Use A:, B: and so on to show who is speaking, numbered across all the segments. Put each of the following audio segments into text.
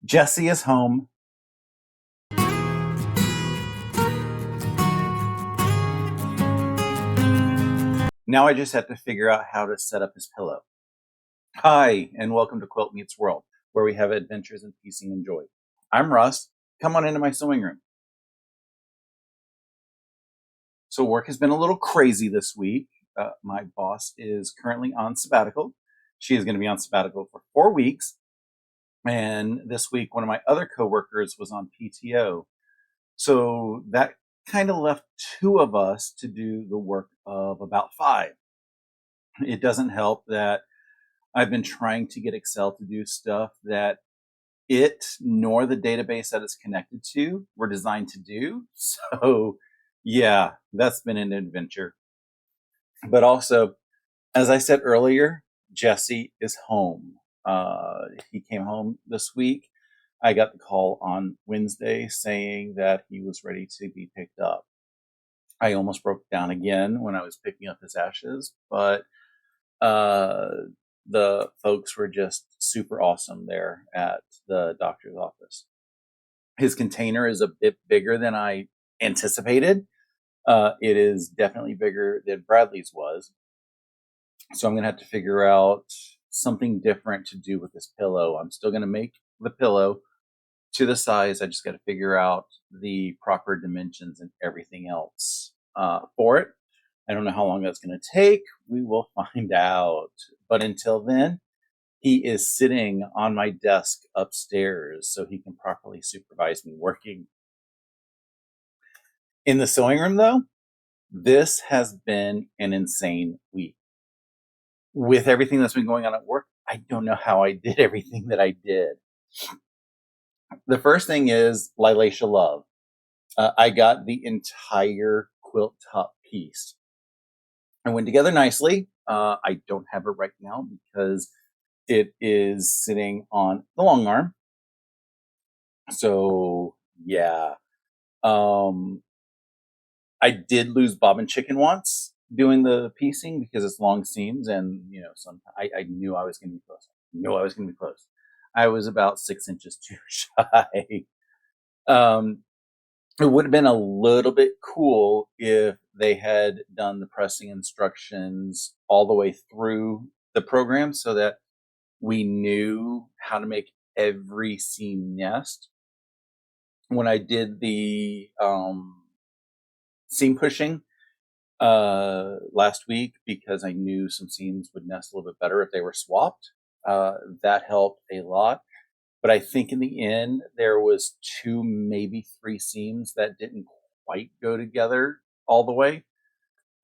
A: Jesse is home. Now I just have to figure out how to set up his pillow. Hi, and welcome to Quilt Meets World, where we have adventures in piecing and joy. I'm Russ. Come on into my sewing room. So work has been a little crazy this week. My boss is currently on sabbatical. She is going to be on sabbatical for 4 weeks. And this week, one of my other coworkers was on PTO. So that kind of left 2 of us to do the work of about 5. It doesn't help that I've been trying to get Excel to do stuff that it nor the database that it's connected to were designed to do. So yeah, that's been an adventure. But also, as I said earlier, Jesse is home. He came home this week. I got the call on Wednesday saying that he was ready to be picked up. I almost broke down again when I was picking up his ashes, but the folks were just super awesome there at the doctor's office. His container is a bit bigger than I anticipated. It is definitely bigger than Bradley's was. So I'm going to have to figure out something different to do with this pillow. I'm still going to make the pillow to the size. I just got to figure out the proper dimensions and everything else for it. I don't know how long that's going to take. We will find out. But until then, he is sitting on my desk upstairs so he can properly supervise me working. In the sewing room, though, this has been an insane week. With everything that's been going on at work, I don't know how I did everything that I did. The first thing is Lilacia Love. I got the entire quilt top piece. It went together nicely. I don't have it right now because it is sitting on the long arm. So yeah. I did lose bobbin chicken once doing the piecing because it's long seams, and I knew I was going to be close. I was about 6 inches too shy. It would have been a little bit cool if they had done the pressing instructions all the way through the program so that we knew how to make every seam nest. When I did the seam pushing last week, because I knew some seams would nest a little bit better if they were swapped, that helped a lot. But I think in the end, there was 2, maybe 3 seams that didn't quite go together all the way.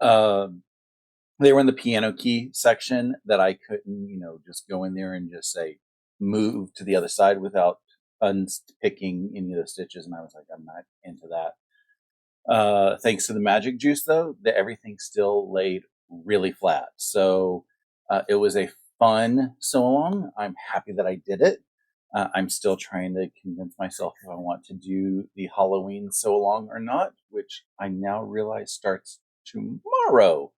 A: They were in the piano key section that I couldn't, just go in there and just say, move to the other side without unpicking any of the stitches. And I was like, I'm not into that. Thanks to the magic juice, though, everything still laid really flat. So it was a fun sew along. I'm happy that I did it. I'm still trying to convince myself if I want to do the Halloween sew along or not, which I now realize starts tomorrow.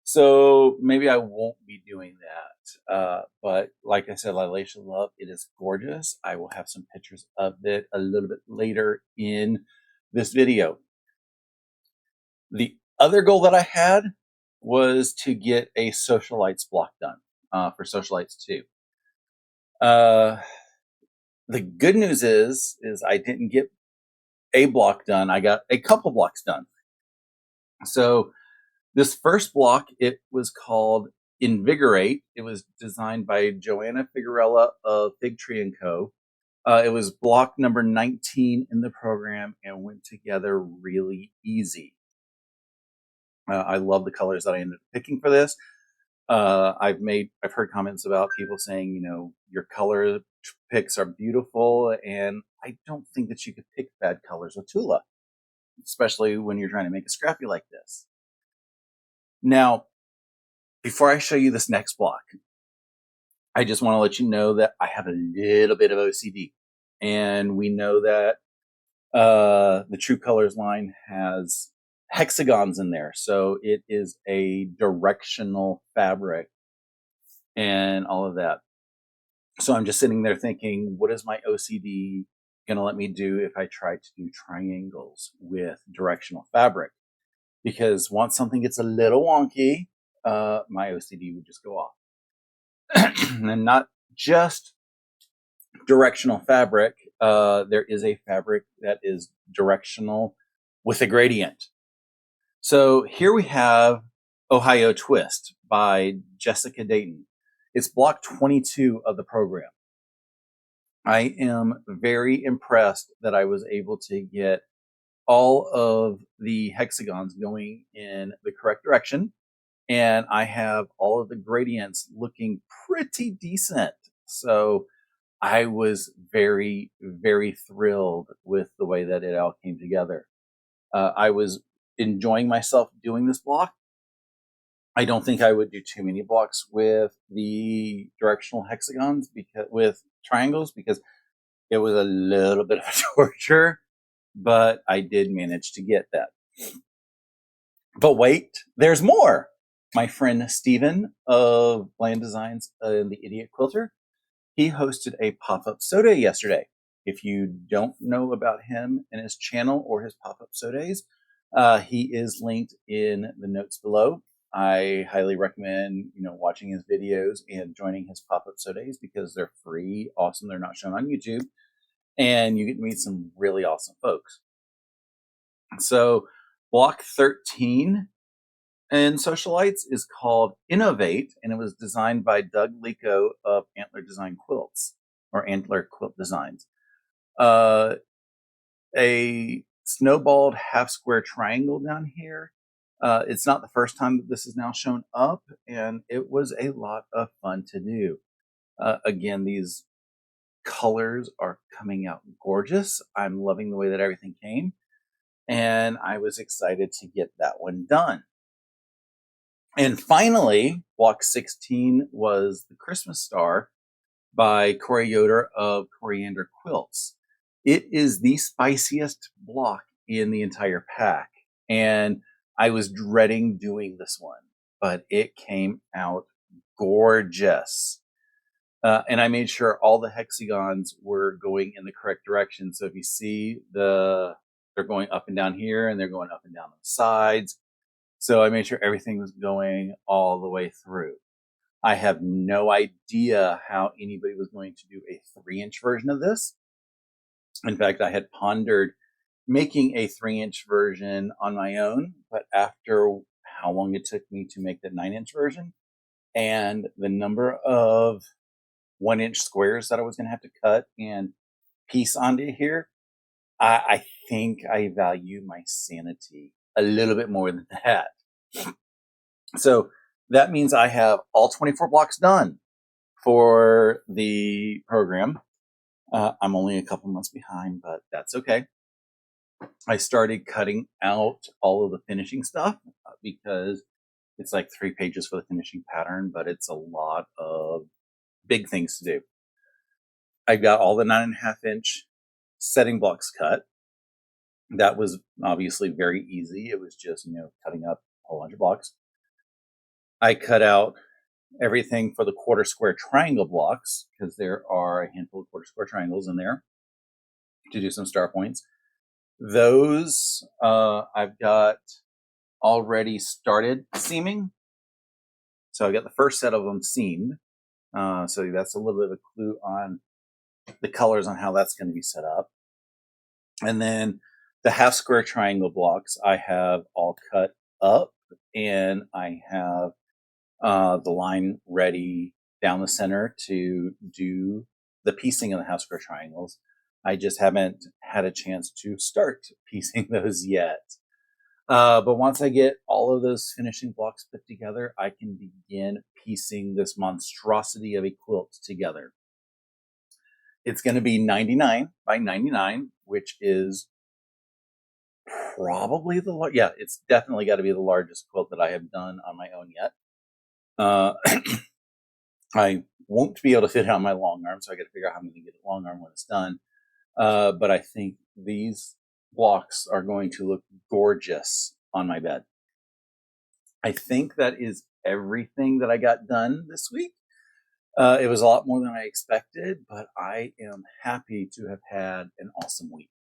A: So maybe I won't be doing that. But like I said, Lilacia Love, it is gorgeous. I will have some pictures of it a little bit later in this video. The other goal that I had was to get a Sewcialites block done for Sewcialites 2. The good news is I didn't get a block done. I got a couple blocks done. So this first block, it was called Invigorate. It was designed by Joanna Figuerella of Fig Tree & Co. It was block number 19 in the program and went together really easy. I love the colors that I ended up picking for this. I've heard comments about people saying, your color picks are beautiful, and I don't think that you could pick bad colors with Tula, especially when you're trying to make a scrappy like this. Now, before I show you this next block, I just want to let you know that I have a little bit of OCD, and we know that the True Colors line has hexagons in there, so it is a directional fabric and all of that. So I'm just sitting there thinking, what is my OCD going to let me do if I try to do triangles with directional fabric? Because once something gets a little wonky, my OCD would just go off. And not just directional fabric. There is a fabric that is directional with a gradient. So here we have Ohio Twist by Jessica Dayton. It's block 22 of the program. I am very impressed that I was able to get all of the hexagons going in the correct direction. And I have all of the gradients looking pretty decent. So I was very, very thrilled with the way that it all came together. I was enjoying myself doing this block. I don't think I would do too many blocks with the directional hexagons with triangles, because it was a little bit of a torture, but I did manage to get that. But wait, there's more. My friend Steven of Bland Designs and the Idiot Quilter, he hosted a pop-up soda day yesterday. If you don't know about him and his channel or his pop-up soda days, he is linked in the notes below. I highly recommend, watching his videos and joining his pop-up soda days because they're free, awesome. They're not shown on YouTube, and you get to meet some really awesome folks. So block 13 in Sewcialites is called Innovate, and it was designed by Doug Lico of Antler Design Quilts, or Antler Quilt Designs. A snowballed half square triangle down here. It's not the first time that this is now shown up, and it was a lot of fun to do. Again, these colors are coming out gorgeous. I'm loving the way that everything came, and I was excited to get that one done. And finally, block 16 was the Christmas Star by Corey Yoder of Coriander Quilts. It is the spiciest block in the entire pack, and I was dreading doing this one, but it came out gorgeous. And I made sure all the hexagons were going in the correct direction. So if you see they're going up and down here, and they're going up and down on the sides. So I made sure everything was going all the way through. I have no idea how anybody was going to do a 3-inch version of this. In fact, I had pondered making a 3-inch version on my own, but after how long it took me to make the 9-inch version and the number of 1-inch squares that I was going to have to cut and piece onto here, I think I value my sanity a little bit more than that. So that means I have all 24 blocks done for the program. I'm only a couple months behind, but that's okay. I started cutting out all of the finishing stuff because it's like 3 pages for the finishing pattern, but it's a lot of big things to do. I got all the 9.5-inch setting blocks cut. That was obviously very easy. It was just, cutting up a whole bunch of blocks. I cut out everything for the quarter square triangle blocks because there are a handful of quarter square triangles in there to do some star points. Those I've got already started seaming. So I got the first set of them seamed. So that's a little bit of a clue on the colors on how that's going to be set up. And then the half square triangle blocks I have all cut up, and I have the line ready down the center to do the piecing of the half square triangles. I just haven't had a chance to start piecing those yet. But once I get all of those finishing blocks put together, I can begin piecing this monstrosity of a quilt together. It's going to be 99 by 99, which is probably it's definitely got to be the largest quilt that I have done on my own yet. I won't be able to fit it on my long arm, so I got to figure out how I'm going to get a long arm when it's done. But I think these blocks are going to look gorgeous on my bed. I think that is everything that I got done this week. It was a lot more than I expected, but I am happy to have had an awesome week.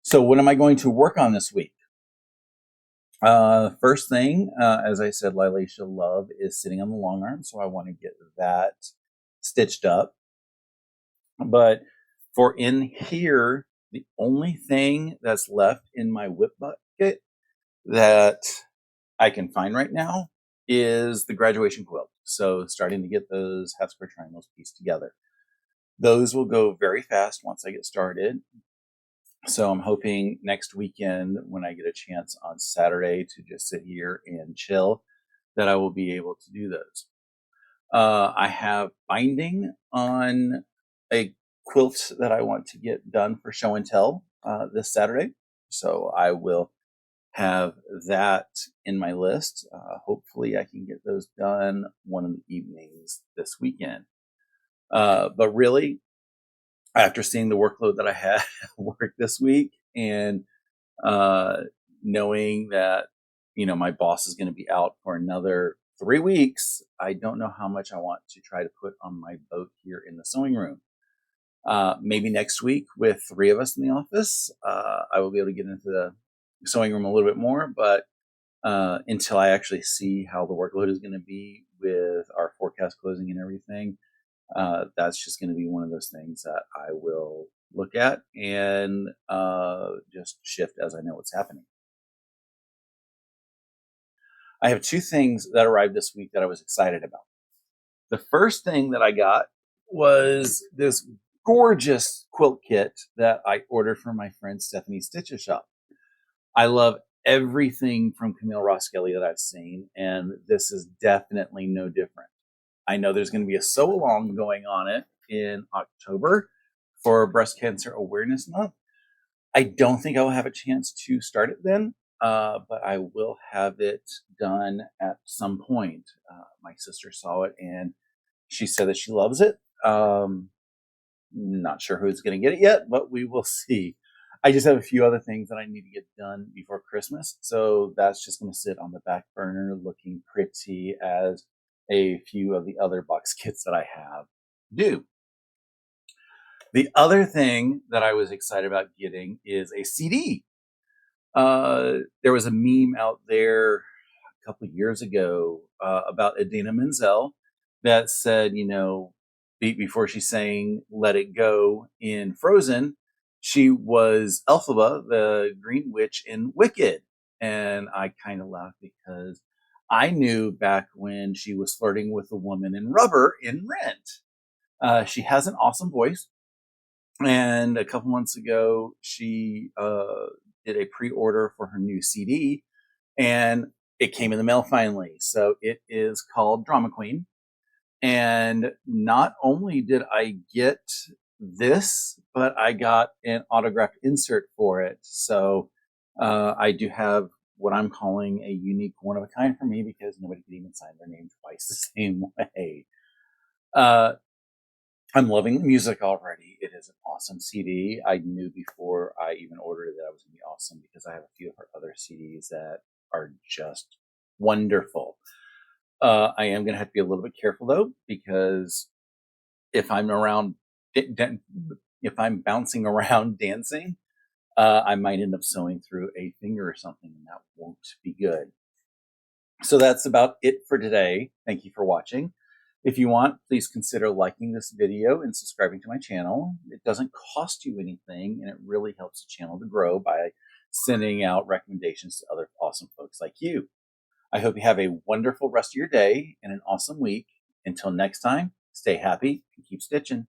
A: So, what am I going to work on this week? First thing, as I said, Lilacia Love is sitting on the long arm, so I want to get that stitched up. But for in here, the only thing that's left in my whip bucket that I can find right now is the graduation quilt. So starting to get those half square triangles pieced together. Those will go very fast once I get started. So I'm hoping next weekend, when I get a chance on Saturday to just sit here and chill, that I will be able to do those. I have binding on a quilt that I want to get done for show and tell this Saturday. So I will have that in my list. Hopefully I can get those done one of the evenings this weekend. But really, after seeing the workload that I had at work this week and knowing that, my boss is going to be out for another 3 weeks, I don't know how much I want to try to put on my boat here in the sewing room. Maybe next week with 3 of us in the office, I will be able to get into the sewing room a little bit more, but until I actually see how the workload is going to be with our forecast closing and everything, that's just going to be one of those things that I will look at and just shift as I know what's happening. I have 2 things that arrived this week that I was excited about. The first thing that I got was this gorgeous quilt kit that I ordered from my friend Stephanie Stitches Shop. I love everything from Camille Ross Kelly that I've seen, and this is definitely no different. I know there's going to be a sew along going on it in October for Breast Cancer Awareness Month. I don't think I will have a chance to start it then, but I will have it done at some point. My sister saw it and she said that she loves it. Not sure who's going to get it yet, but we will see. I just have a few other things that I need to get done before Christmas, so that's just going to sit on the back burner looking pretty as a few of the other box kits that I have do. The other thing that I was excited about getting is a CD. There was a meme out there a couple of years ago about Idina Menzel that said, before she sang Let It Go in Frozen, she was Elphaba, the Green Witch in Wicked. And I kind of laughed because I knew back when she was flirting with a woman in Rubber in Rent. She has an awesome voice. And a couple months ago, she did a pre-order for her new CD. And it came in the mail finally. So it is called Drama Queen. And not only did I get this, but I got an autographed insert for it. So I do have what I'm calling a unique one of a kind for me, because nobody could even sign their name twice the same way. I'm loving the music already. It is an awesome CD. I knew before I even ordered it that it was going to be awesome, because I have a few of her other CDs that are just wonderful. I am going to have to be a little bit careful though, because if I'm around, if I'm bouncing around dancing, I might end up sewing through a finger or something, and that won't be good. So that's about it for today. Thank you for watching. If you want, please consider liking this video and subscribing to my channel. It doesn't cost you anything, and it really helps the channel to grow by sending out recommendations to other awesome folks like you. I hope you have a wonderful rest of your day and an awesome week. Until next time, stay happy and keep stitching.